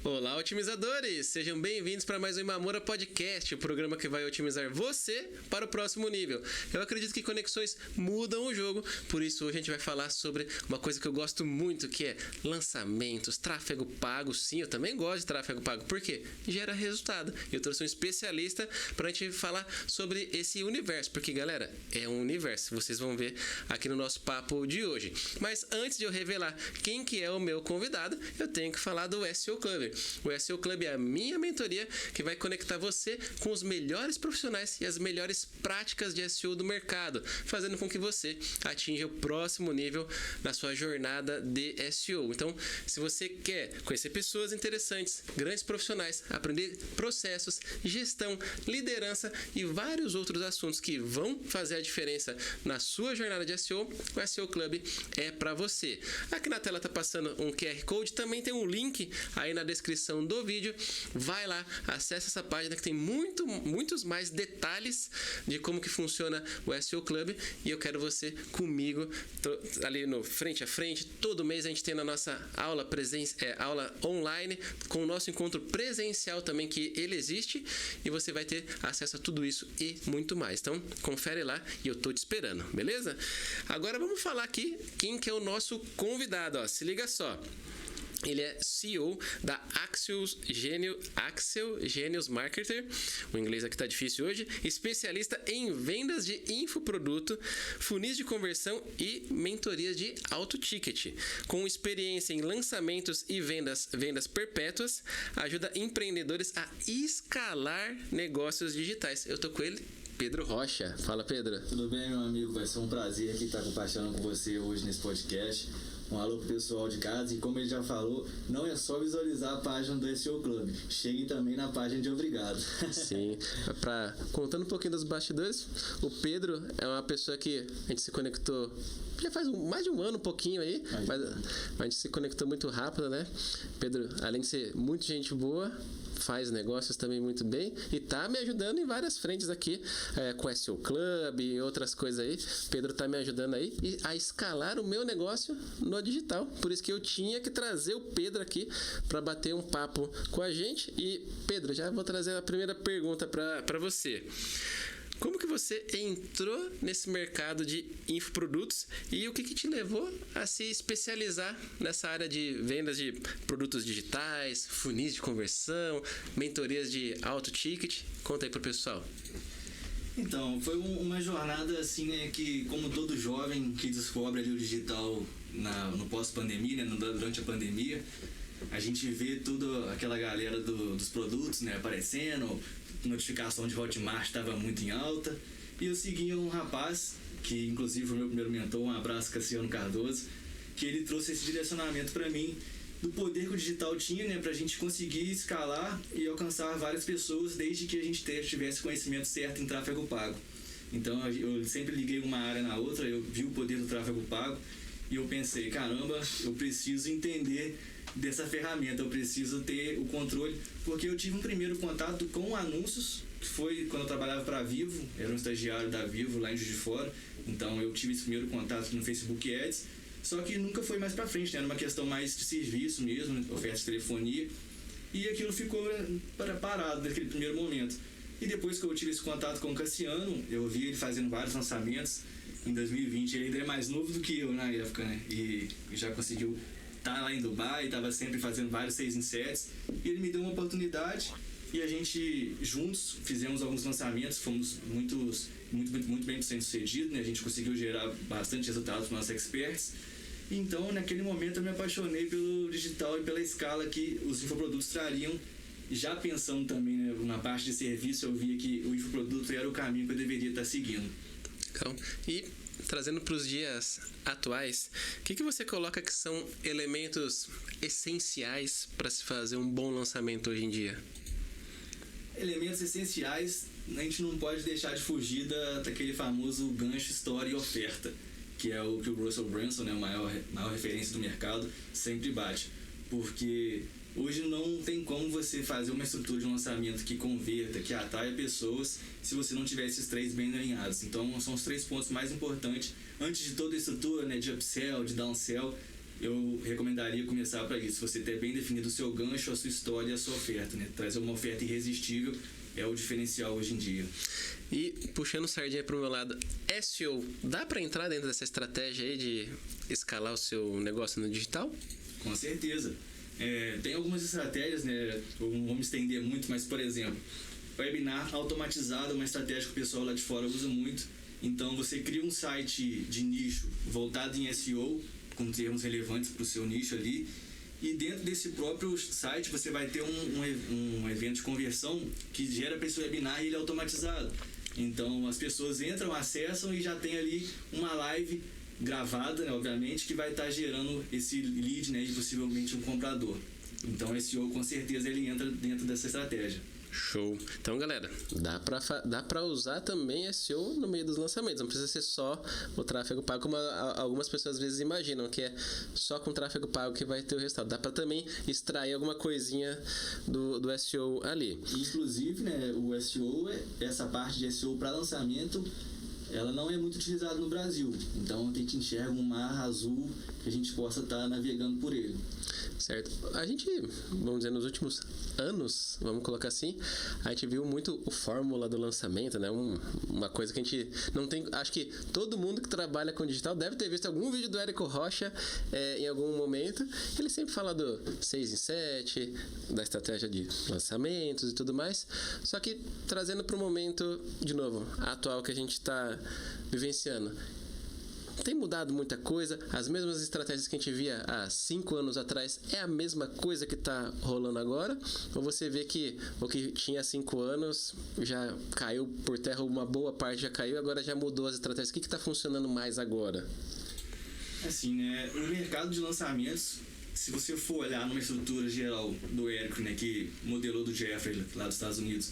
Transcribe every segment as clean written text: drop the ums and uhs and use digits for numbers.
Olá, otimizadores! Sejam bem-vindos para mais um Imamura Podcast, o programa que vai otimizar você para o próximo nível. Eu acredito que conexões mudam o jogo, por isso hoje a gente vai falar sobre uma coisa que eu gosto muito, que é lançamentos, tráfego pago. Sim, eu também gosto de tráfego pago, porque gera resultado. Eu trouxe um especialista para a gente falar sobre esse universo, porque, galera, é um universo, vocês vão ver aqui no nosso papo de hoje. Mas antes de eu revelar quem que é o meu convidado, eu tenho que falar do SEO Club. O SEO Club é a minha mentoria que vai conectar você com os melhores profissionais e as melhores práticas de SEO do mercado, fazendo com que você atinja o próximo nível na sua jornada de SEO. Então, se você quer conhecer pessoas interessantes, grandes profissionais, aprender processos, gestão, liderança e vários outros assuntos que vão fazer a diferença na sua jornada de SEO, o SEO Club é para você. Aqui na tela está passando um QR Code, também tem um link aí na descrição do vídeo. Vai lá, acessa essa página que tem muitos mais detalhes de como que funciona o SEO Club, e eu quero você comigo ali no frente a frente. Todo mês a gente tem na nossa aula aula online, com o nosso encontro presencial também, que ele existe, e você vai ter acesso a tudo isso e muito mais. Então confere lá e eu tô te esperando, beleza? Agora vamos falar aqui quem que é o nosso convidado, ó. Se liga só. Ele é CEO da Axel Genius Marketer, o inglês aqui tá difícil hoje, especialista em vendas de infoproduto, funis de conversão e mentorias de alto ticket. Com experiência em lançamentos e vendas perpétuas, ajuda empreendedores a escalar negócios digitais. Eu tô com ele, Pedro Rocha. Fala, Pedro. Tudo bem, meu amigo? Vai ser um prazer aqui estar compartilhando com você hoje nesse podcast. Um alô pro pessoal de casa, e como ele já falou, não é só visualizar a página do SEO Club, cheguem também na página de Obrigado. Sim, contando um pouquinho dos bastidores, o Pedro é uma pessoa que a gente se conectou já faz mais de um ano, um pouquinho aí, mas a gente se conectou muito rápido, né? Pedro, além de ser muito gente boa, faz negócios também muito bem e tá me ajudando em várias frentes aqui, com o SEO Club e outras coisas aí. Pedro tá me ajudando aí a escalar o meu negócio no digital. Por isso que eu tinha que trazer o Pedro aqui para bater um papo com a gente. E Pedro, já vou trazer a primeira pergunta para você. Como que você entrou nesse mercado de infoprodutos e o que te levou a se especializar nessa área de vendas de produtos digitais, funis de conversão, mentorias de alto ticket? Conta aí pro pessoal. Então, foi uma jornada assim, né, que como todo jovem que descobre ali o digital no pós-pandemia, né, durante a pandemia, a gente vê toda aquela galera dos produtos, né, aparecendo, notificação de Hotmart estava muito em alta, e eu seguia um rapaz, que inclusive foi o meu primeiro mentor, um abraço, Cassiano Cardoso, que ele trouxe esse direcionamento para mim, do poder que o digital tinha, né, para a gente conseguir escalar e alcançar várias pessoas, desde que a gente tivesse conhecimento certo em tráfego pago. Então eu sempre liguei uma área na outra, eu vi o poder do tráfego pago, e eu pensei, caramba, eu preciso entender dessa ferramenta, eu preciso ter o controle, porque eu tive um primeiro contato com anúncios, que foi quando eu trabalhava para a Vivo, era um estagiário da Vivo lá em Juiz de Fora, então eu tive esse primeiro contato no Facebook Ads, só que nunca foi mais para frente, né? Era uma questão mais de serviço mesmo, oferta de telefonia, e aquilo ficou parado naquele primeiro momento. E depois que eu tive esse contato com o Cassiano, eu vi ele fazendo vários lançamentos em 2020, ele ainda é mais novo do que eu na época, né? E já conseguiu tá lá em Dubai, estava sempre fazendo vários 6 em 7, e ele me deu uma oportunidade e a gente juntos fizemos alguns lançamentos, fomos muito bem sucedidos, né? A gente conseguiu gerar bastante resultados para nossos experts. Então, naquele momento eu me apaixonei pelo digital e pela escala que os infoprodutos trariam, já pensando também, né, na parte de serviço. Eu via que o infoproduto era o caminho que eu deveria estar seguindo. Então, e trazendo para os dias atuais, o que você coloca que são elementos essenciais para se fazer um bom lançamento hoje em dia? Elementos essenciais, a gente não pode deixar de fugir daquele famoso gancho, história e oferta, que é o que o Russell Brunson, né, a maior referência do mercado, sempre bate. Porque hoje não tem como você fazer uma estrutura de lançamento que converta, que atraia pessoas, se você não tiver esses três bem alinhados. Então são os 3 pontos mais importantes, antes de toda a estrutura, né, de upsell, de downsell. eu recomendaria começar para isso. Você ter bem definido o seu gancho, a sua história e a sua oferta, né? Trazer uma oferta irresistível é o diferencial hoje em dia. E puxando sardinha pro meu lado, SEO, dá para entrar dentro dessa estratégia aí de escalar o seu negócio no digital? Com certeza. Tem algumas estratégias, né? Eu não vou me estender muito, mas, por exemplo, webinar automatizado é uma estratégia que o pessoal lá de fora usa muito. Então, você cria um site de nicho voltado em SEO, com termos relevantes para o seu nicho ali, e dentro desse próprio site você vai ter um evento de conversão que gera para esse webinar e ele é automatizado. Então, as pessoas entram, acessam e já tem ali uma live gravada, né, obviamente, que vai estar gerando esse lead, né, e possivelmente um comprador. Então, o SEO, com certeza, ele entra dentro dessa estratégia. Show. Então, galera, dá pra usar também SEO no meio dos lançamentos. Não precisa ser só o tráfego pago, como algumas pessoas às vezes imaginam, que é só com tráfego pago que vai ter o resultado. Dá pra também extrair alguma coisinha do SEO ali. Inclusive, né, o SEO, essa parte de SEO para lançamento, ela não é muito utilizada no Brasil. Então, a gente enxerga um mar azul que a gente possa estar navegando por ele. Certo. A gente, vamos dizer, nos últimos anos, vamos colocar assim, a gente viu muito o fórmula do lançamento, né? Uma coisa que a gente não tem... Acho que todo mundo que trabalha com digital deve ter visto algum vídeo do Érico Rocha em algum momento. Ele sempre fala do 6 em 7, da estratégia de lançamentos e tudo mais. Só que trazendo para o momento, de novo, atual que a gente está vivenciando. Tem mudado muita coisa, as mesmas estratégias que a gente via há 5 anos atrás é a mesma coisa que está rolando agora? Ou você vê que o que tinha 5 anos já caiu por terra, uma boa parte já caiu, agora já mudou as estratégias? O que está funcionando mais agora? Assim, né, o mercado de lançamentos, se você for olhar numa estrutura geral do Érico, né, que modelou do Jeffrey lá dos Estados Unidos,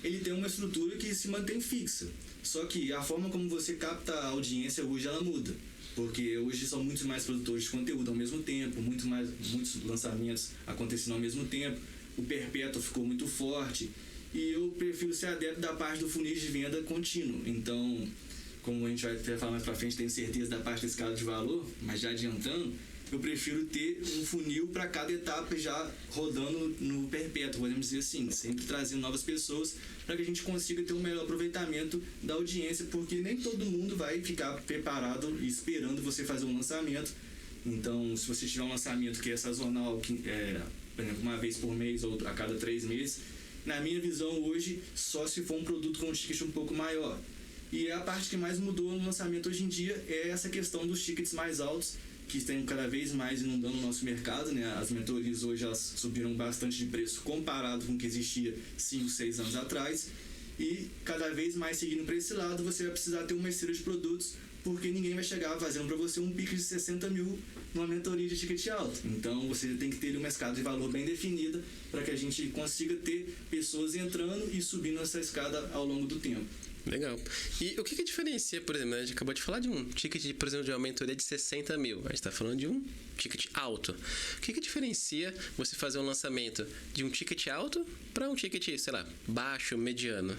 ele tem uma estrutura que se mantém fixa. Só que a forma como você capta a audiência hoje ela muda. Porque hoje são muitos mais produtores de conteúdo ao mesmo tempo, muitos lançamentos acontecendo ao mesmo tempo. O perpétuo ficou muito forte. E eu prefiro ser adepto da parte do funil de venda contínuo. Então, como a gente vai falar mais pra frente, tenho certeza da parte da escala de valor, mas já adiantando, eu prefiro ter um funil para cada etapa já rodando no perpétuo, podemos dizer assim, sempre trazendo novas pessoas para que a gente consiga ter um melhor aproveitamento da audiência, porque nem todo mundo vai ficar preparado e esperando você fazer um lançamento. Então, se você tiver um lançamento que é sazonal, que por exemplo, uma vez por mês ou a cada 3 meses, na minha visão hoje, só se for um produto com um ticket um pouco maior. E a parte que mais mudou no lançamento hoje em dia é essa questão dos tickets mais altos, que estão cada vez mais inundando o nosso mercado, né? As mentorias hoje elas subiram bastante de preço comparado com o que existia 5, 6 anos atrás. E cada vez mais seguindo para esse lado, você vai precisar ter uma esteira de produtos, porque ninguém vai chegar fazendo para você um pique de 60 mil numa mentoria de ticket alto. Então você tem que ter uma escada de valor bem definida para que a gente consiga ter pessoas entrando e subindo essa escada ao longo do tempo. Legal. E o que diferencia, por exemplo, a gente acabou de falar de um ticket, por exemplo, de uma mentoria de 60 mil. A gente está falando de um ticket alto. O que diferencia você fazer um lançamento de um ticket alto para um ticket, sei lá, baixo, mediano?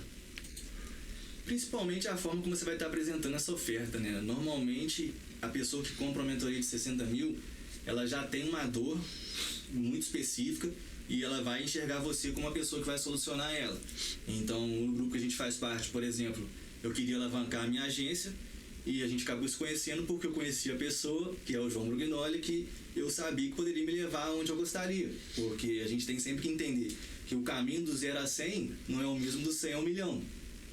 Principalmente a forma como você vai estar apresentando essa oferta, né? Normalmente, a pessoa que compra uma mentoria de 60 mil, ela já tem uma dor muito específica e ela vai enxergar você como uma pessoa que vai solucionar ela. Então, no grupo que a gente faz parte, por exemplo, eu queria alavancar a minha agência e a gente acabou se conhecendo porque eu conhecia a pessoa, que é o João Brugnoli, que eu sabia que poderia me levar onde eu gostaria. Porque a gente tem sempre que entender que o caminho do 0 a 100 não é o mesmo do 100 ao 1.000.000.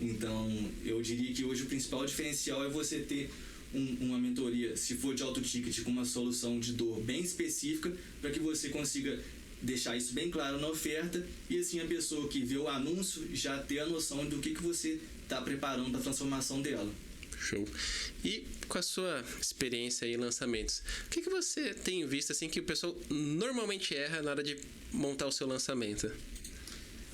Então, eu diria que hoje o principal diferencial é você ter uma mentoria, se for de alto ticket, com uma solução de dor bem específica, para que você consiga deixar isso bem claro na oferta e assim a pessoa que vê o anúncio já ter a noção do que você está preparando para a transformação dela. Show. E com a sua experiência em lançamentos, o que você tem visto assim que o pessoal normalmente erra na hora de montar o seu lançamento?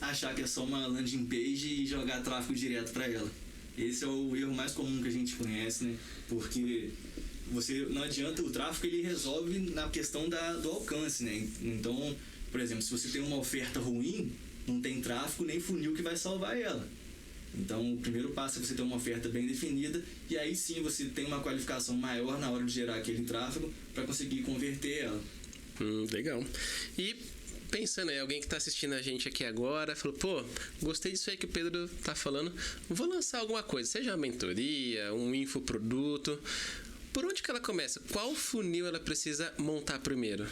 Achar que é só uma landing page e jogar tráfego direto para ela. Esse é o erro mais comum que a gente conhece, né? Porque você não adianta, o tráfego ele resolve na questão do alcance, né? Então, por exemplo, se você tem uma oferta ruim, não tem tráfego nem funil que vai salvar ela. Então, o primeiro passo é você ter uma oferta bem definida e aí sim você tem uma qualificação maior na hora de gerar aquele tráfego para conseguir converter ela. Legal. E pensando aí, alguém que está assistindo a gente aqui agora, falou, pô, gostei disso aí que o Pedro tá falando, vou lançar alguma coisa, seja uma mentoria, um infoproduto. Por onde que ela começa? Qual funil ela precisa montar primeiro?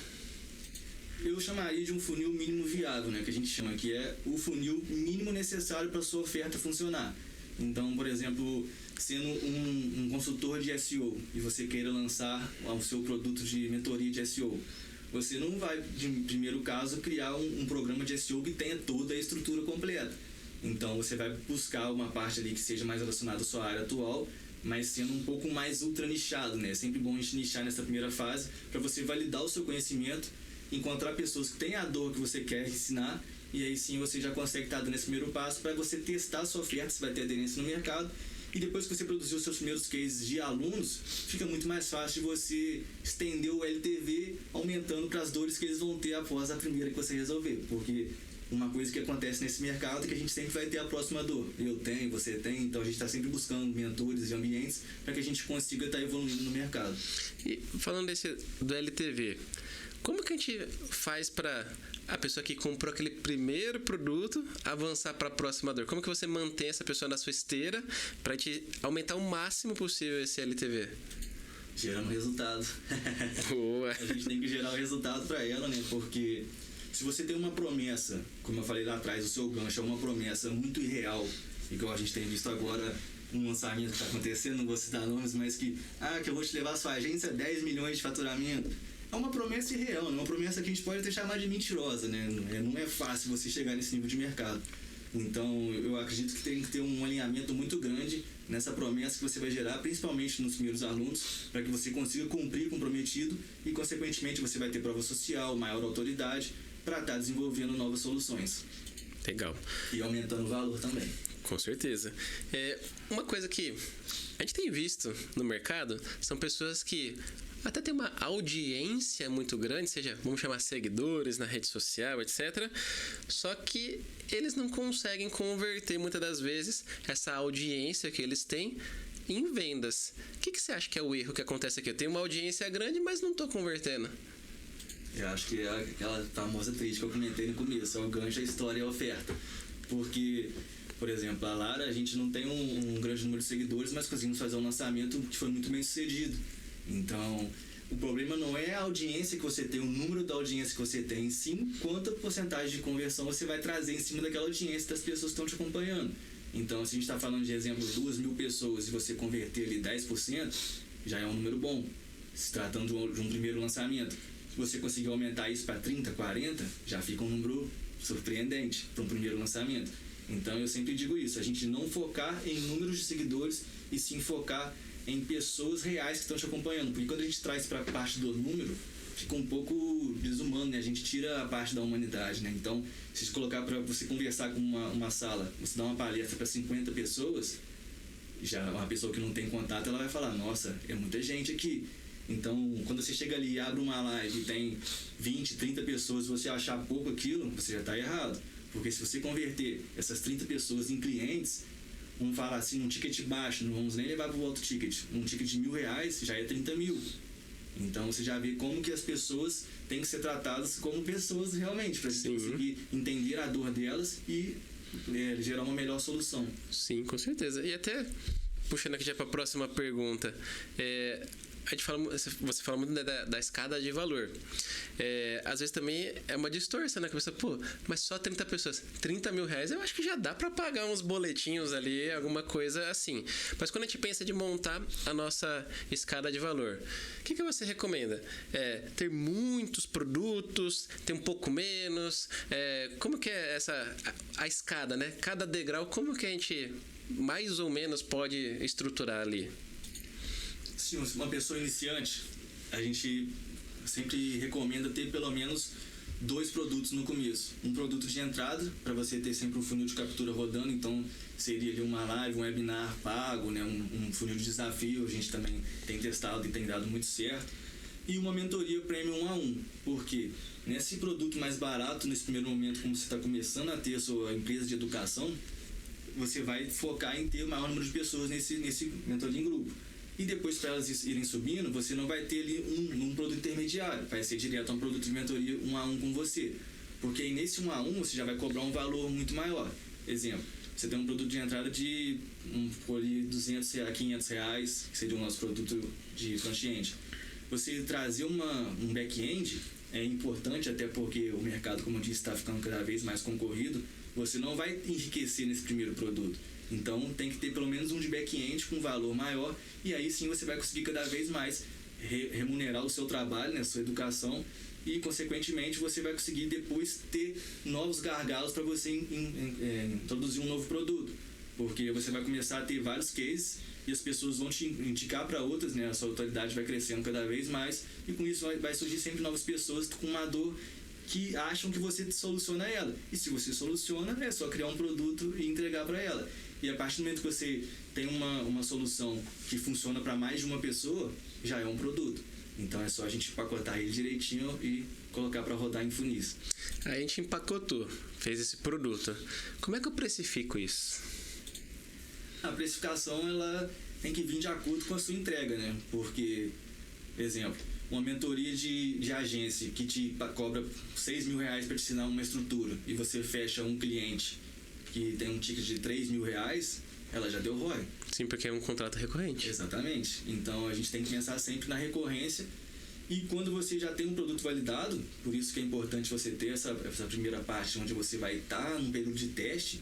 Eu chamaria de um funil mínimo viável, né, que a gente chama, que é o funil mínimo necessário para a sua oferta funcionar. Então, por exemplo, sendo um consultor de SEO e você queira lançar o seu produto de mentoria de SEO, você não vai, de primeiro caso, criar um programa de SEO que tenha toda a estrutura completa. Então, você vai buscar uma parte ali que seja mais relacionada à sua área atual, mas sendo um pouco mais ultra nichado, né? É sempre bom a gente nichar nessa primeira fase para você validar o seu conhecimento, encontrar pessoas que têm a dor que você quer ensinar e aí sim você já consegue estar dando esse primeiro passo para você testar a sua oferta, se vai ter aderência no mercado. E depois que você produzir os seus primeiros cases de alunos, fica muito mais fácil de você estender o LTV, aumentando para as dores que eles vão ter após a primeira que você resolver. Porque uma coisa que acontece nesse mercado é que a gente sempre vai ter a próxima dor. Eu tenho, você tem, então a gente está sempre buscando mentores e ambientes para que a gente consiga estar evoluindo no mercado. E falando do LTV, como que a gente faz para a pessoa que comprou aquele primeiro produto avançar para a próxima dor? Como que você mantém essa pessoa na sua esteira para a gente aumentar o máximo possível esse LTV? Gerando resultado. Boa. A gente tem que gerar o resultado para ela, né? Porque se você tem uma promessa, como eu falei lá atrás, o seu gancho é uma promessa muito irreal, igual a gente tem visto agora um lançamento que está acontecendo, não vou citar nomes, mas que eu vou te levar a sua agência a 10 milhões de faturamento. É uma promessa irreal, é uma promessa que a gente pode até chamar de mentirosa, né? Não é fácil você chegar nesse nível de mercado. Então, eu acredito que tem que ter um alinhamento muito grande nessa promessa que você vai gerar, principalmente nos primeiros alunos, para que você consiga cumprir o comprometido e, consequentemente, você vai ter prova social, maior autoridade para estar desenvolvendo novas soluções. Legal. E aumentando o valor também. Com certeza. Uma coisa que a gente tem visto no mercado são pessoas que até tem uma audiência muito grande, seja, vamos chamar seguidores na rede social, etc. Só que eles não conseguem converter muitas das vezes essa audiência que eles têm em vendas. O que você acha que é o erro que acontece aqui? Eu tenho uma audiência grande, mas não estou convertendo. Eu acho que é aquela famosa tríade que eu comentei no começo, é o gancho, a história e a oferta. Porque, por exemplo, a Lara, a gente não tem um grande número de seguidores, mas conseguimos fazer um lançamento que foi muito bem sucedido. Então, o problema não é a audiência que você tem, o número da audiência que você tem, sim quanta porcentagem de conversão você vai trazer em cima daquela audiência das pessoas que estão te acompanhando. Então, se a gente está falando de exemplo de 2.000 pessoas e você converter ali 10%, já é um número bom, se tratando de um primeiro lançamento. Se você conseguir aumentar isso para 30, 40, já fica um número surpreendente para um primeiro lançamento. Então, eu sempre digo isso, a gente não focar em números de seguidores e sim focar em pessoas reais que estão te acompanhando. Porque quando a gente traz para a parte do número, fica um pouco desumano, né? A gente tira a parte da humanidade, né? Então, se você colocar para você conversar com uma sala, você dá uma palestra para 50 pessoas, já uma pessoa que não tem contato, ela vai falar, nossa, é muita gente aqui. Então, quando você chega ali e abre uma live e tem 20, 30 pessoas, você achar pouco aquilo, você já está errado. Porque se você converter essas 30 pessoas em clientes, vamos falar assim, um ticket baixo, não vamos nem levar para o alto ticket. Um ticket de R$1.000 já é 30 mil. Então você já vê como que as pessoas têm que ser tratadas como pessoas realmente, para você conseguir entender a dor delas e gerar uma melhor solução. Sim, com certeza. E até, puxando aqui já para a próxima pergunta, a gente fala, você fala muito da escada de valor. Às vezes também é uma distorção, né? Que você, mas só 30 pessoas, R$30.000, eu acho que já dá para pagar uns boletinhos ali, alguma coisa assim. Mas quando a gente pensa de montar a nossa escada de valor, o que você recomenda? Ter muitos produtos, ter um pouco menos? Como que é a escada, né? Cada degrau, como que a gente mais ou menos pode estruturar ali? Se uma pessoa iniciante, a gente sempre recomenda ter pelo menos 2 produtos no começo. Um produto de entrada, para você ter sempre um funil de captura rodando, então seria ali uma live, um webinar pago, né? um funil de desafio, a gente também tem testado e tem dado muito certo. E uma mentoria premium 1 a 1, porque nesse produto mais barato, nesse primeiro momento, como você está começando a ter a sua empresa de educação, você vai focar em ter o maior número de pessoas nesse mentoria em grupo. E depois, para elas irem subindo, você não vai ter ali um produto intermediário, vai ser direto a um produto de mentoria 1 a 1 com você. Porque aí nesse 1 a 1 você já vai cobrar um valor muito maior. Exemplo, você tem um produto de entrada de R$200, R$500, que seria o nosso produto de front-end. Você trazer um back-end é importante, até porque o mercado, como eu disse, está ficando cada vez mais concorrido. Você não vai enriquecer nesse primeiro produto. Então tem que ter pelo menos um de back-end com valor maior, e aí sim você vai conseguir cada vez mais remunerar o seu trabalho, né, a sua educação, e consequentemente você vai conseguir depois ter novos gargalos para você introduzir um novo produto, porque você vai começar a ter vários cases e as pessoas vão te indicar para outras, né, a sua autoridade vai crescendo cada vez mais, e com isso vai surgir sempre novas pessoas com uma dor que acham que você soluciona ela. E se você soluciona, é só criar um produto e entregar para ela. E a partir do momento que você tem uma solução que funciona para mais de uma pessoa, já é um produto. Então é só a gente empacotar ele direitinho e colocar para rodar em funis. A gente empacotou, fez esse produto. Como é que eu precifico isso? A precificação, ela tem que vir de acordo com a sua entrega, né? Porque, exemplo, uma mentoria de agência que te cobra R$6.000 para te ensinar uma estrutura e você fecha um cliente que tem um ticket de R$3.000, ela já deu ROI. Sim, porque é um contrato recorrente. Exatamente. Então a gente tem que pensar sempre na recorrência, e quando você já tem um produto validado, por isso que é importante você ter essa primeira parte onde você vai estar num período de teste,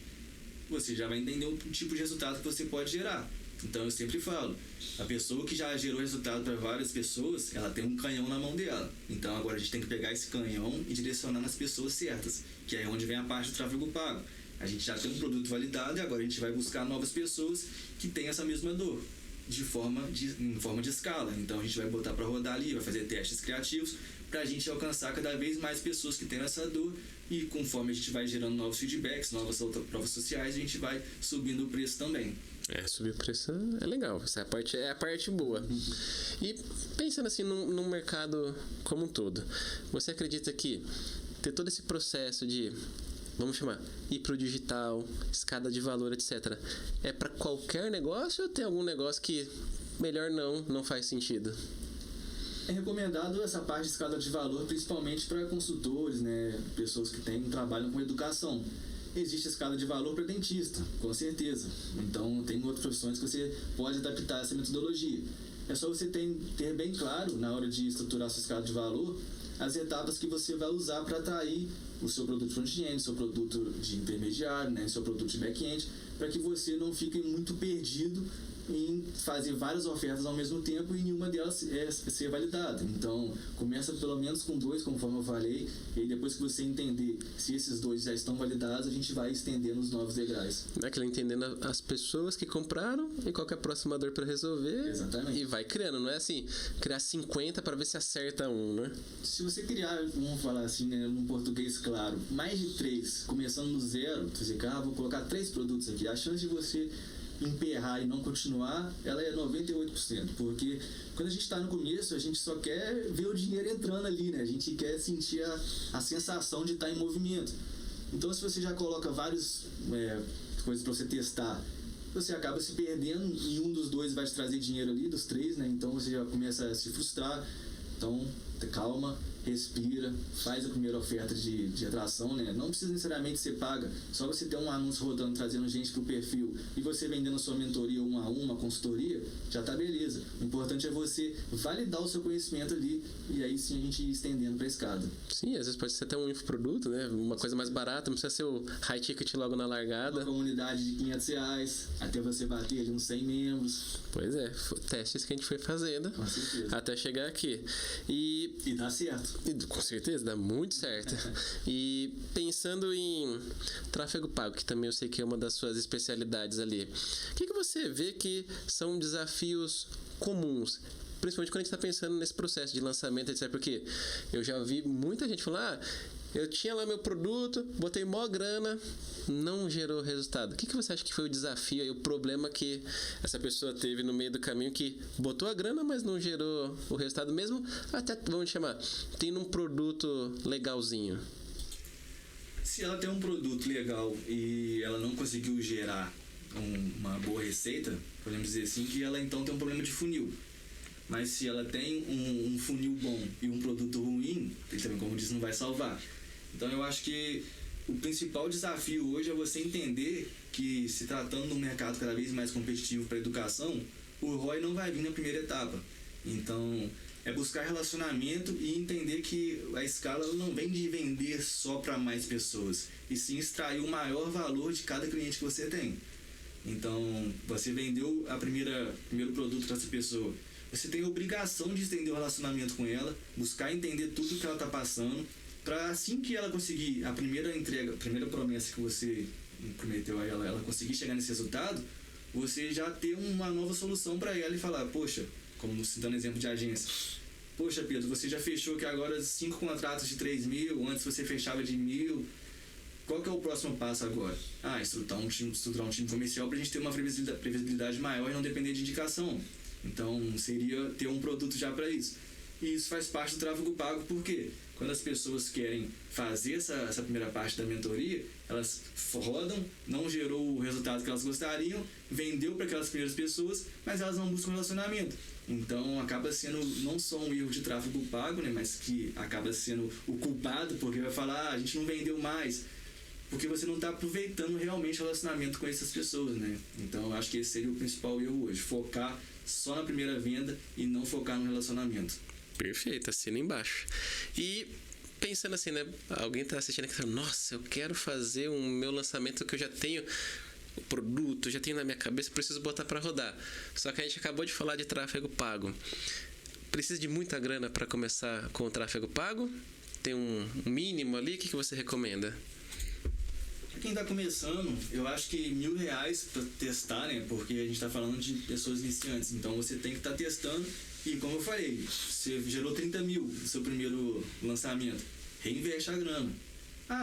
você já vai entender o tipo de resultado que você pode gerar. Então eu sempre falo, a pessoa que já gerou resultado para várias pessoas, ela tem um canhão na mão dela. Então agora a gente tem que pegar esse canhão e direcionar nas pessoas certas, que é onde vem a parte do tráfego pago. A gente já tem um produto validado e agora a gente vai buscar novas pessoas que têm essa mesma dor, em forma de escala. Então a gente vai botar para rodar ali, vai fazer testes criativos para a gente alcançar cada vez mais pessoas que têm essa dor, e conforme a gente vai gerando novos feedbacks, novas provas sociais, a gente vai subindo o preço também. Subir o preço é legal, essa parte é a parte boa. E pensando assim num mercado como um todo, você acredita que ter todo esse processo de, vamos chamar, ir pro digital, escada de valor, etc., é para qualquer negócio, ou tem algum negócio que melhor não faz sentido? É recomendado essa parte de escada de valor, principalmente para consultores, né, pessoas que trabalham com educação. Existe escala de valor para dentista, com certeza. Então tem outras profissões que você pode adaptar essa metodologia. É só você ter bem claro, na hora de estruturar sua escala de valor, as etapas que você vai usar para atrair o seu produto front-end, seu produto de intermediário, né, seu produto de back-end, para que você não fique muito perdido em fazer várias ofertas ao mesmo tempo e nenhuma delas ser validada. Então, começa pelo menos com 2, conforme eu falei, e aí depois que você entender se esses 2 já estão validados, a gente vai estendendo os novos degraus. Aquilo entendendo as pessoas que compraram e qual que é a próxima dor para resolver. Exatamente. E vai criando, não é assim, criar 50 para ver se acerta um, né? Se você criar, vamos falar assim, né, num português claro, mais de 3, começando no zero, você dizer, vou colocar 3 produtos aqui, a chance de você emperrar e não continuar, ela é 98%, porque quando a gente está no começo, a gente só quer ver o dinheiro entrando ali, né? A gente quer sentir a sensação de estar em movimento. Então, se você já coloca várias coisas para você testar, você acaba se perdendo e um dos 2 vai te trazer dinheiro ali, dos 3, né? Então, você já começa a se frustrar. Então, calma, respira, faz a primeira oferta de atração, né? Não precisa necessariamente ser paga, só você ter um anúncio rodando, trazendo gente pro perfil e você vendendo a sua mentoria 1 a 1, uma consultoria, já tá beleza. O importante é você validar o seu conhecimento ali e aí sim a gente ir estendendo pra escada. Sim, às vezes pode ser até um infoproduto, né? Uma coisa mais barata, não precisa ser o high ticket logo na largada. Uma comunidade de R$500, até você bater ali uns 100 membros. Pois é, testes que a gente foi fazendo. Com certeza. Até chegar aqui. E dá certo. Com certeza, dá muito certo. E pensando em tráfego pago, que também eu sei que é uma das suas especialidades ali, o que você vê que são desafios comuns? Principalmente quando a gente está pensando nesse processo de lançamento, etc. Porque eu já vi muita gente falar, eu tinha lá meu produto, botei mó grana, não gerou resultado. O que você acha que foi o desafio e o problema que essa pessoa teve no meio do caminho, que botou a grana, mas não gerou o resultado mesmo, até, vamos chamar, tendo um produto legalzinho? Se ela tem um produto legal e ela não conseguiu gerar uma boa receita, podemos dizer assim que ela então tem um problema de funil. Mas se ela tem um funil bom e um produto ruim, ele também, como disse, não vai salvar. Então eu acho que o principal desafio hoje é você entender que, se tratando de um mercado cada vez mais competitivo para a educação, o ROI não vai vir na primeira etapa. Então é buscar relacionamento e entender que a escala não vem de vender só para mais pessoas, e sim extrair o maior valor de cada cliente que você tem. Então, você vendeu primeiro produto para essa pessoa, você tem a obrigação de estender o relacionamento com ela, buscar entender tudo o que ela está passando, para assim que ela conseguir a primeira entrega, a primeira promessa que você prometeu a ela conseguir chegar nesse resultado, você já ter uma nova solução para ela e falar, poxa, como citando exemplo de agência, poxa Pedro, você já fechou aqui agora 5 contratos de 3 mil, antes você fechava de 1.000, qual que é o próximo passo agora? Estruturar um time comercial para a gente ter uma previsibilidade maior e não depender de indicação. Então seria ter um produto já para isso. E isso faz parte do tráfego pago, porque quando as pessoas querem fazer essa primeira parte da mentoria, elas rodam, não gerou o resultado que elas gostariam, vendeu para aquelas primeiras pessoas, mas elas não buscam relacionamento. Então acaba sendo não só um erro de tráfego pago, né, mas que acaba sendo o culpado, porque vai falar, a gente não vendeu mais, porque você não está aproveitando realmente o relacionamento com essas pessoas, né? Então eu acho que esse seria o principal erro hoje, focar só na primeira venda e não focar no relacionamento. Perfeito, assina embaixo. E pensando assim, né? Alguém tá assistindo aqui e fala, nossa, eu quero fazer o meu lançamento que eu já tenho o produto, já tenho na minha cabeça, preciso botar para rodar. Só que a gente acabou de falar de tráfego pago. Precisa de muita grana para começar com o tráfego pago? Tem um mínimo ali? O que você recomenda? Para quem está começando, eu acho que R$1.000 para testar, né? Porque a gente está falando de pessoas iniciantes, então você tem que estar testando. E como eu falei, você gerou 30 mil no seu primeiro lançamento, reinveste a grana.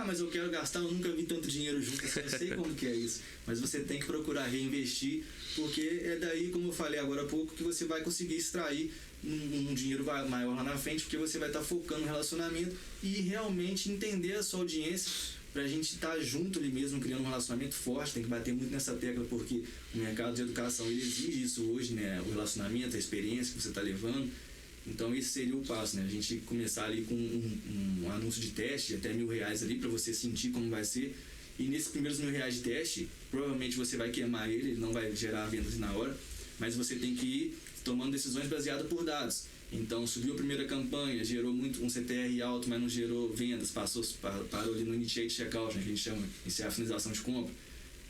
Mas eu quero gastar, eu nunca vi tanto dinheiro junto, eu sei como que é isso. Mas você tem que procurar reinvestir, porque é daí, como eu falei agora há pouco, que você vai conseguir extrair um dinheiro maior lá na frente, porque você vai estar focando no relacionamento e realmente entender a sua audiência, pra gente estar junto ali mesmo, criando um relacionamento forte. Tem que bater muito nessa tecla, porque o mercado de educação ele exige isso hoje, né? O relacionamento, a experiência que você está levando. Então esse seria o passo, né? A gente começar ali com um anúncio de teste, até R$1.000 ali, para você sentir como vai ser. E nesses primeiros R$1.000 de teste, provavelmente você vai queimar ele não vai gerar vendas na hora, mas você tem que ir tomando decisões baseadas por dados. Então subiu a primeira campanha, gerou muito um CTR alto, mas não gerou vendas, parou ali no initiate checkout, né, que a gente chama, isso é a finalização de compra.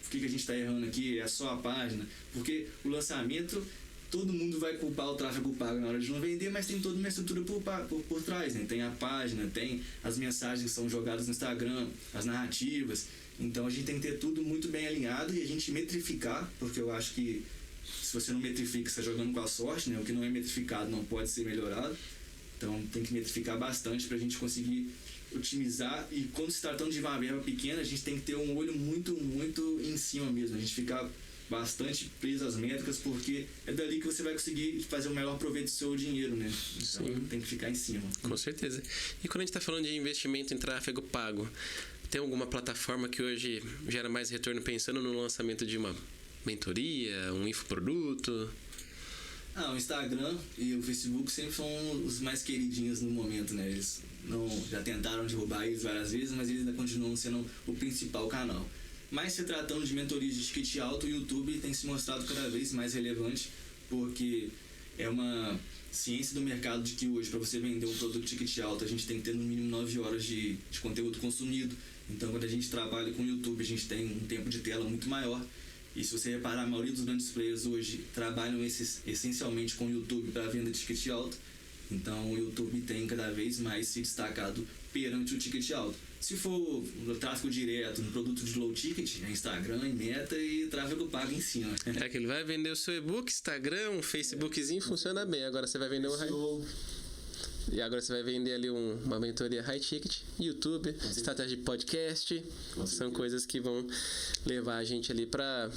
O que a gente está errando aqui? É só a página, porque o lançamento, todo mundo vai culpar o tráfego pago na hora de não vender, mas tem toda uma estrutura por trás, né? Tem a página, tem as mensagens que são jogadas no Instagram, as narrativas. Então a gente tem que ter tudo muito bem alinhado e a gente metrificar, porque eu acho que se você não metrifica, você está jogando com a sorte, né? O que não é metrificado não pode ser melhorado. Então tem que metrificar bastante para a gente conseguir otimizar. E quando se tratando de uma verba pequena, a gente tem que ter um olho muito, muito em cima mesmo. A gente ficar bastante preso às métricas, porque é dali que você vai conseguir fazer o melhor proveito do seu dinheiro, né? Então Sim. Tem que ficar em cima. Com certeza. E quando a gente está falando de investimento em tráfego pago, tem alguma plataforma que hoje gera mais retorno pensando no lançamento de uma mentoria, um infoproduto? O Instagram e o Facebook sempre são os mais queridinhos no momento, né? Eles já tentaram derrubar eles várias vezes, mas eles ainda continuam sendo o principal canal. Mas se tratando de mentorias de ticket alto, o YouTube tem se mostrado cada vez mais relevante, porque é uma ciência do mercado de que hoje, para você vender um produto de ticket alto, a gente tem que ter no mínimo 9 horas de conteúdo consumido. Então, quando a gente trabalha com o YouTube, a gente tem um tempo de tela muito maior. E se você reparar, a maioria dos grandes players hoje trabalham essencialmente com o YouTube para venda de ticket alto. Então o YouTube tem cada vez mais se destacado perante o ticket alto. Se for no tráfego direto, no produto de low ticket, é Instagram, Meta e tráfego pago em cima. É que ele vai vender o seu e-book, Instagram, um Facebookzinho, funciona bem. Agora você vai vender E agora você vai vender ali uma mentoria high ticket, YouTube, estratégia de podcast. São coisas que vão levar a gente ali para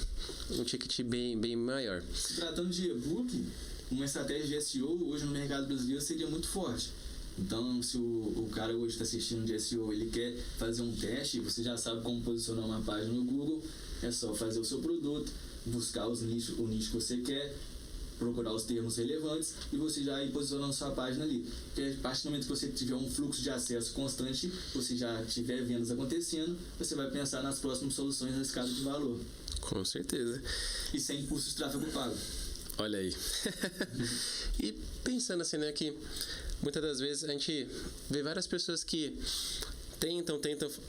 um ticket bem maior. Se tratando de e-book, uma estratégia de SEO hoje no mercado brasileiro seria muito forte. Então, se o cara hoje está assistindo de SEO, ele quer fazer um teste, você já sabe como posicionar uma página no Google, é só fazer o seu produto, buscar o nicho que você quer, procurar os termos relevantes e você já ir posicionando sua página ali. Porque a partir do momento que você tiver um fluxo de acesso constante, você já tiver vendas acontecendo, você vai pensar nas próximas soluções da escada de valor. Com certeza. E sem custo de tráfego pago. Olha aí. E pensando assim, né, que muitas das vezes a gente vê várias pessoas que tentam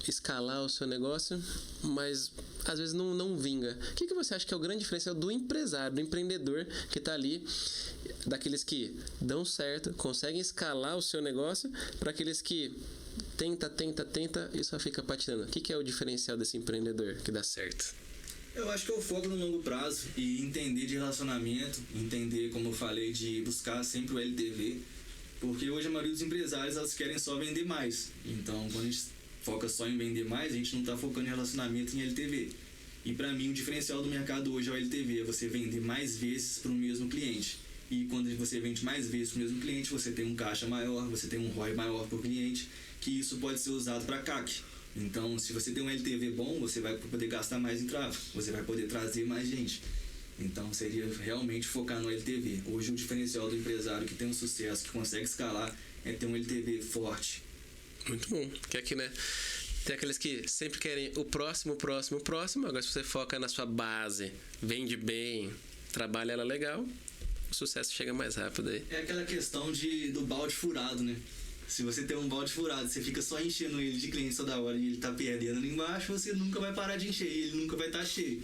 escalar o seu negócio, mas às vezes não vinga. O que você acha que é o grande diferencial do empresário, do empreendedor que está ali, daqueles que dão certo, conseguem escalar o seu negócio, para aqueles que tenta e só fica patinando? O que é o diferencial desse empreendedor que dá certo? Eu acho que é o foco no longo prazo e entender de relacionamento, entender, como eu falei, de buscar sempre o LTV, porque hoje a maioria dos empresários, elas querem só vender mais. Então, quando a gente foca só em vender mais, a gente não está focando em relacionamento, em LTV. E para mim, o diferencial do mercado hoje é o LTV, é você vender mais vezes para o mesmo cliente. E quando você vende mais vezes para o mesmo cliente, você tem um caixa maior, você tem um ROI maior para o cliente, que isso pode ser usado para CAC. Então, se você tem um LTV bom, você vai poder gastar mais em tráfego, você vai poder trazer mais gente. Então, seria realmente focar no LTV. Hoje, o diferencial do empresário que tem um sucesso, que consegue escalar, é ter um LTV forte. Muito bom. Que aqui, né? Tem aqueles que sempre querem o próximo. Agora, se você foca na sua base, vende bem, trabalha ela legal, o sucesso chega mais rápido aí. É aquela questão do balde furado, né? Se você tem um balde furado, você fica só enchendo ele de clientes toda hora e ele tá perdendo ali embaixo, você nunca vai parar de encher e ele nunca vai estar cheio.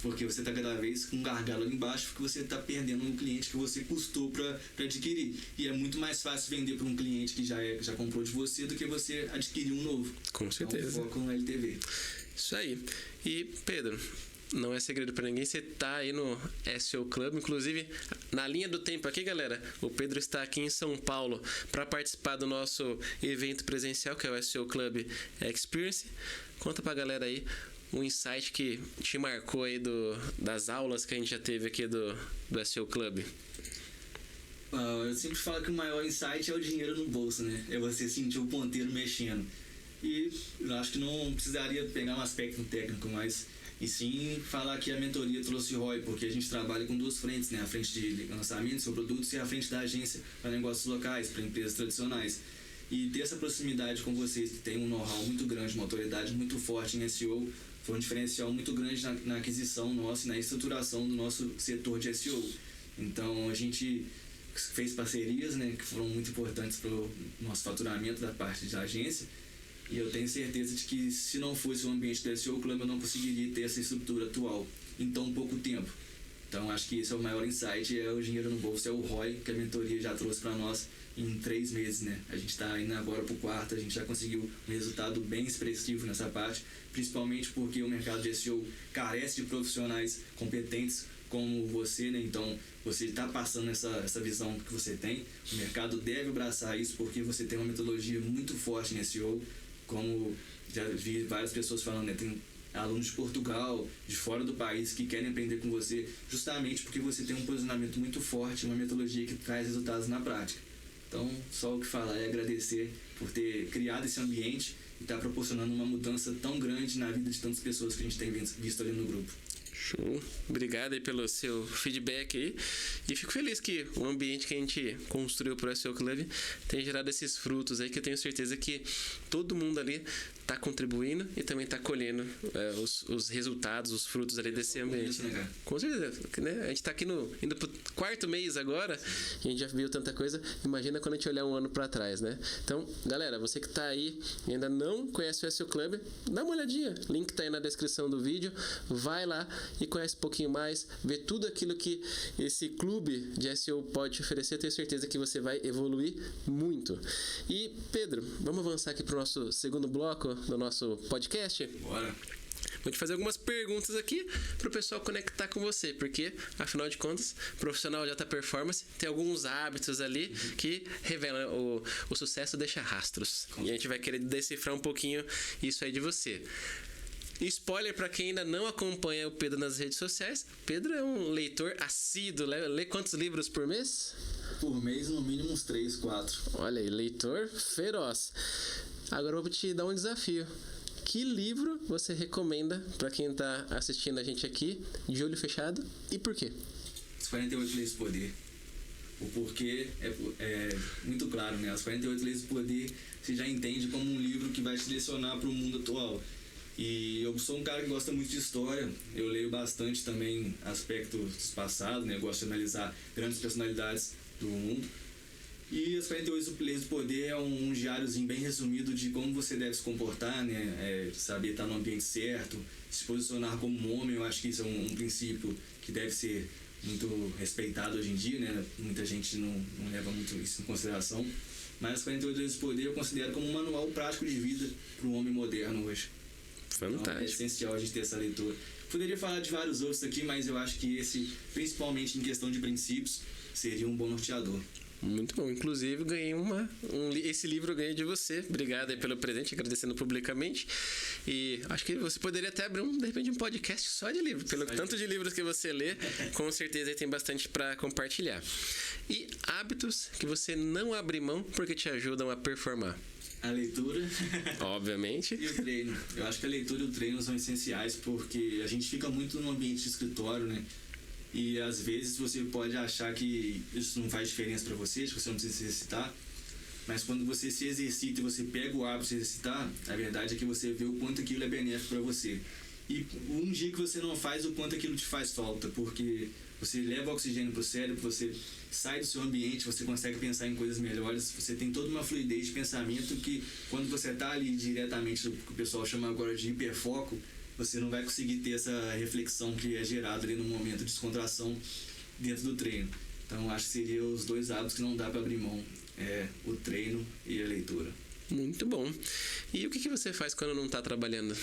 Porque você tá cada vez com um gargalo ali embaixo, porque você tá perdendo um cliente que você custou para adquirir. E é muito mais fácil vender para um cliente que já comprou de você do que você adquirir um novo. Com certeza. Então, foco no LTV. Isso aí. E, Pedro, não é segredo para ninguém, você tá aí no SEO Club, inclusive na linha do tempo aqui, galera, o Pedro está aqui em São Paulo para participar do nosso evento presencial, que é o SEO Club Experience. Conta pra galera aí um insight que te marcou aí das aulas que a gente já teve aqui do SEO Club. Eu sempre falo que o maior insight é o dinheiro no bolso, né? É você sentir o ponteiro mexendo. E eu acho que não precisaria pegar um aspecto técnico, mas e sim falar que a mentoria trouxe ROI, porque a gente trabalha com duas frentes, né? A frente de lançamento, seu produtos, e a frente da agência para negócios locais, para empresas tradicionais. E ter essa proximidade com vocês, que tem um know-how muito grande, uma autoridade muito forte em SEO, foi um diferencial muito grande na aquisição nossa e na estruturação do nosso setor de SEO. Então, a gente fez parcerias, né, que foram muito importantes para o nosso faturamento da parte da agência. E eu tenho certeza de que, se não fosse o ambiente do SEO Club, eu não conseguiria ter essa estrutura atual em tão pouco tempo. Então, acho que esse é o maior insight, é o dinheiro no bolso, é o ROI que a mentoria já trouxe para nós em 3 meses, né? A gente está indo agora para o 4º, a gente já conseguiu um resultado bem expressivo nessa parte, principalmente porque o mercado de SEO carece de profissionais competentes como você, né? Então, você está passando essa visão que você tem, o mercado deve abraçar isso porque você tem uma metodologia muito forte em SEO, como já vi várias pessoas falando, né? Tem alunos de Portugal, de fora do país, que querem aprender com você, justamente porque você tem um posicionamento muito forte, uma metodologia que traz resultados na prática. Então, só o que falar é agradecer por ter criado esse ambiente e estar proporcionando uma mudança tão grande na vida de tantas pessoas que a gente tem visto ali no grupo. Show. Obrigado aí pelo seu feedback aí. E fico feliz que o ambiente que a gente construiu para o SEO Club tenha gerado esses frutos aí, que eu tenho certeza que todo mundo ali está contribuindo e também está colhendo os resultados, os frutos ali desse ambiente. Isso, né, cara? Com certeza. Né? A gente está aqui indo pro 4º mês agora, e a gente já viu tanta coisa. Imagina quando a gente olhar um ano para trás, né? Então, galera, você que está aí e ainda não conhece o SEO Club, dá uma olhadinha. Link está aí na descrição do vídeo. Vai lá e conhece um pouquinho mais, vê tudo aquilo que esse clube de SEO pode te oferecer. Tenho certeza que você vai evoluir muito. E, Pedro, vamos avançar aqui para o nosso segundo bloco do nosso podcast? Bora! Vou te fazer algumas perguntas aqui para o pessoal conectar com você, porque, afinal de contas, profissional de alta performance tem alguns hábitos ali que revelam o sucesso, deixa rastros. E a gente vai querer decifrar um pouquinho isso aí de você. Spoiler para quem ainda não acompanha o Pedro nas redes sociais: Pedro é um leitor assíduo, lê quantos livros por mês? por mês, no mínimo uns 3, 4. Olha aí, leitor feroz. Agora eu vou te dar um desafio. Que livro você recomenda para quem tá assistindo a gente aqui, de olho fechado, e por quê? As 48 Leis do Poder. O porquê é muito claro, né? As 48 Leis do Poder você já entende como um livro que vai te direcionar para o mundo atual. E eu sou um cara que gosta muito de história, eu leio bastante também aspectos passados, né? Eu gosto de analisar grandes personalidades do mundo. E as 48 Leis do Poder é um diáriozinho bem resumido de como você deve se comportar, né? Saber estar no ambiente certo, se posicionar como um homem. Eu acho que isso é um princípio que deve ser muito respeitado hoje em dia, né? Muita gente não leva muito isso em consideração. Mas as 48 Leis do Poder eu considero como um manual prático de vida para o homem moderno hoje. Fantástico. Então, é essencial a gente ter essa leitura. Poderia falar de vários outros aqui, mas eu acho que esse, principalmente em questão de princípios, seria um bom norteador. Muito bom. Inclusive, ganhei esse livro eu ganhei de você. Obrigado aí pelo presente, agradecendo publicamente. E acho que você poderia até abrir, de repente, um podcast só de livro. Pelo tanto de livros que você lê, com certeza aí tem bastante para compartilhar. E hábitos que você não abre mão porque te ajudam a performar. A leitura. Obviamente. E o treino. Eu acho que a leitura e o treino são essenciais porque a gente fica muito no ambiente de escritório, né? E às vezes você pode achar que isso não faz diferença para você, que você não precisa se exercitar. Mas quando você se exercita e você pega o hábito de se exercitar, a verdade é que você vê o quanto aquilo é benéfico para você. E um dia que você não faz, o quanto aquilo te faz falta, porque você leva oxigênio para o cérebro, você sai do seu ambiente, você consegue pensar em coisas melhores, você tem toda uma fluidez de pensamento que quando você está ali diretamente, o que o pessoal chama agora de hiperfoco, você não vai conseguir ter essa reflexão que é gerada ali no momento de descontração dentro do treino. Então acho que seriam os dois hábitos que não dá para abrir mão, o treino e a leitura. Muito bom. E o que você faz quando não está trabalhando?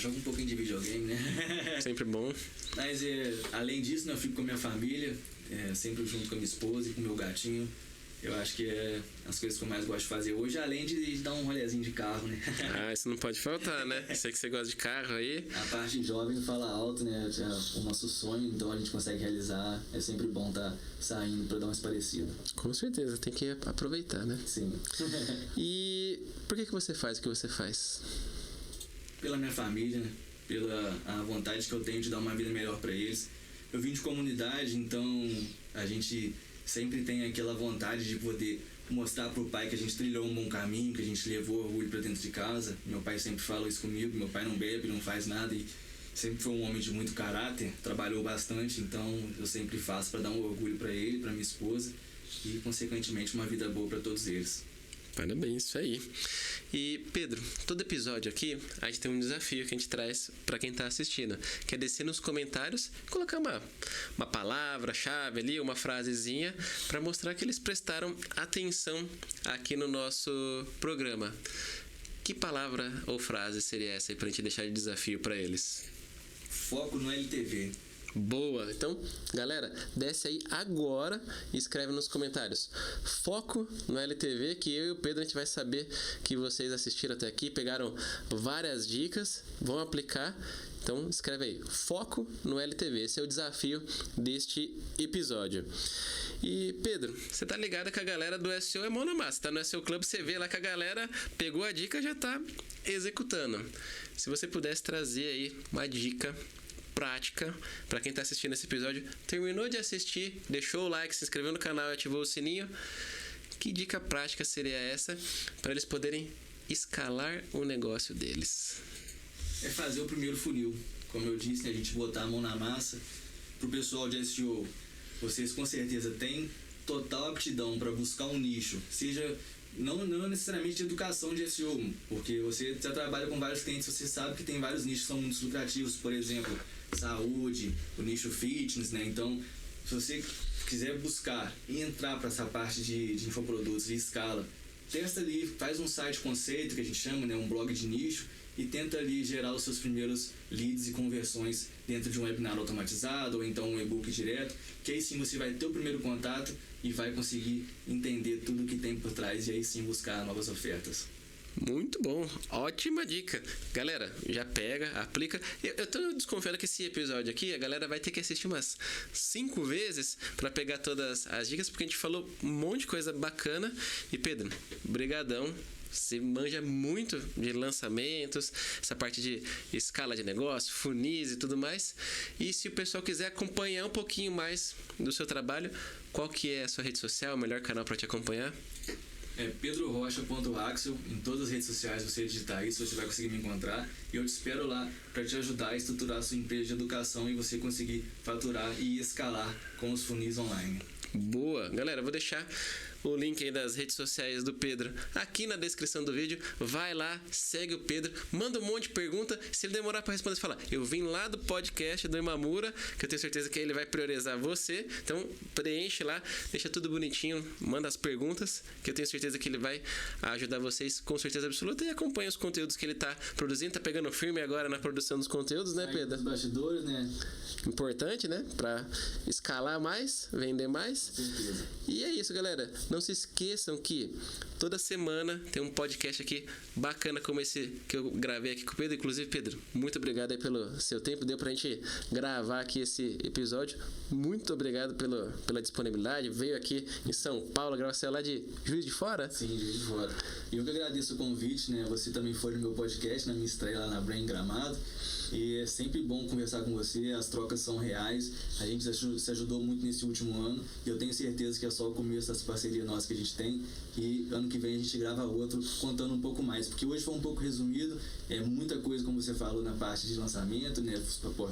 Jogo um pouquinho de videogame, né? Sempre bom. Mas além disso, né, eu fico com a minha família, sempre junto com a minha esposa e com o meu gatinho. Eu acho que é as coisas que eu mais gosto de fazer hoje, além de dar um rolezinho de carro, né? Isso não pode faltar, né? Sei que você gosta de carro aí. A parte jovem fala alto, né? É o nosso sonho, então a gente consegue realizar. É sempre bom estar saindo para dar uma esparecida. Com certeza, tem que aproveitar, né? Sim. E por que você faz o que você faz? Pela minha família, né? Pela a vontade que eu tenho de dar uma vida melhor para eles. Eu vim de comunidade, então a gente sempre tem aquela vontade de poder mostrar pro pai que a gente trilhou um bom caminho, que a gente levou orgulho para dentro de casa. Meu pai sempre fala isso comigo, meu pai não bebe, não faz nada e sempre foi um homem de muito caráter, trabalhou bastante, então eu sempre faço para dar um orgulho para ele, para minha esposa e consequentemente uma vida boa para todos eles. Parabéns, isso aí. E Pedro, todo episódio aqui a gente tem um desafio que a gente traz para quem tá assistindo, que é descer nos comentários e colocar uma palavra-chave ali, uma frasezinha para mostrar que eles prestaram atenção aqui no nosso programa. Que palavra ou frase seria essa aí pra gente deixar de desafio para eles? Foco no LTV. Boa! Então, galera, desce aí agora e escreve nos comentários. Foco no LTV, que eu e o Pedro a gente vai saber que vocês assistiram até aqui, pegaram várias dicas, vão aplicar. Então, escreve aí. Foco no LTV. Esse é o desafio deste episódio. E, Pedro, você tá ligado que a galera do SEO é mão na massa. Tá no SEO Club, você vê lá que a galera pegou a dica e já tá executando. Se você pudesse trazer aí uma dica prática para quem está assistindo esse episódio, terminou de assistir, deixou o like, se inscreveu no canal e ativou o sininho, que dica prática seria essa para eles poderem escalar o negócio deles? É fazer o primeiro funil, como eu disse, né, a gente botar a mão na massa. Pro pessoal de SEO, vocês com certeza têm total aptidão para buscar um nicho, seja não necessariamente de educação de SEO, porque você já trabalha com vários clientes, você sabe que tem vários nichos que são muito lucrativos, por exemplo, saúde, o nicho fitness, né? Então, se você quiser buscar e entrar para essa parte de infoprodutos de escala, testa ali, faz um site conceito que a gente chama, né, um blog de nicho, e tenta ali gerar os seus primeiros leads e conversões dentro de um webinar automatizado ou então um e-book direto, que aí sim você vai ter o primeiro contato e vai conseguir entender tudo que tem por trás e aí sim buscar novas ofertas. Muito bom, ótima dica. Galera, já pega, aplica. Eu tô desconfiando que esse episódio aqui a galera vai ter que assistir umas 5 vezes pra pegar todas as dicas, porque a gente falou um monte de coisa bacana. E Pedro, brigadão. Você manja muito de lançamentos, essa parte de escala de negócio, funis e tudo mais. E se o pessoal quiser acompanhar um pouquinho mais do seu trabalho, qual que é a sua rede social, o melhor canal para te acompanhar? É pedrorocha.axel, em todas as redes sociais você digitar isso, você vai conseguir me encontrar. E eu te espero lá para te ajudar a estruturar a sua empresa de educação e você conseguir faturar e escalar com os funis online. Boa! Galera, vou deixar o link aí das redes sociais do Pedro aqui na descrição do vídeo. Vai lá, segue o Pedro, manda um monte de pergunta. Se ele demorar para responder, você fala: eu vim lá do podcast do Imamura, que eu tenho certeza que ele vai priorizar você. Então preenche lá, deixa tudo bonitinho, manda as perguntas, que eu tenho certeza que ele vai ajudar vocês com certeza absoluta. E acompanha os conteúdos que ele tá produzindo, tá pegando firme agora na produção dos conteúdos, né, Pedro? Os bastidores, né? Importante, né? Para escalar mais, vender mais. Certeza. E é isso, galera. Não se esqueçam que toda semana tem um podcast aqui bacana como esse que eu gravei aqui com o Pedro. Inclusive, Pedro, muito obrigado aí pelo seu tempo. Deu pra gente gravar aqui esse episódio. Muito obrigado pela disponibilidade. Veio aqui em São Paulo, gravação lá de Juiz de Fora? Sim, Juiz de Fora. Eu que agradeço o convite, né? Você também foi no meu podcast, na minha estreia lá na Brain Gramado. E é sempre bom conversar com você, as trocas são reais, a gente se ajudou muito nesse último ano e eu tenho certeza que é só o começo dessa parceria nossa que a gente tem, e ano que vem a gente grava outro contando um pouco mais, porque hoje foi um pouco resumido, é muita coisa como você falou na parte de lançamento, né,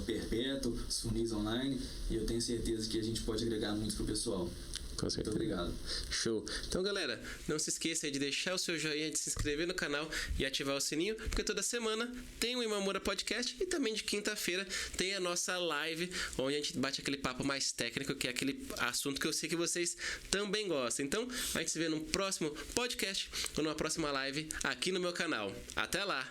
perpétuo, os funis online, e eu tenho certeza que a gente pode agregar muito pro pessoal. Com certeza. Muito obrigado. Show. Então, galera, não se esqueça de deixar o seu joinha, de se inscrever no canal e ativar o sininho, porque toda semana tem o Imamura Podcast e também de quinta-feira tem a nossa live, onde a gente bate aquele papo mais técnico, que é aquele assunto que eu sei que vocês também gostam. Então, a gente se vê no próximo podcast ou numa próxima live aqui no meu canal. Até lá!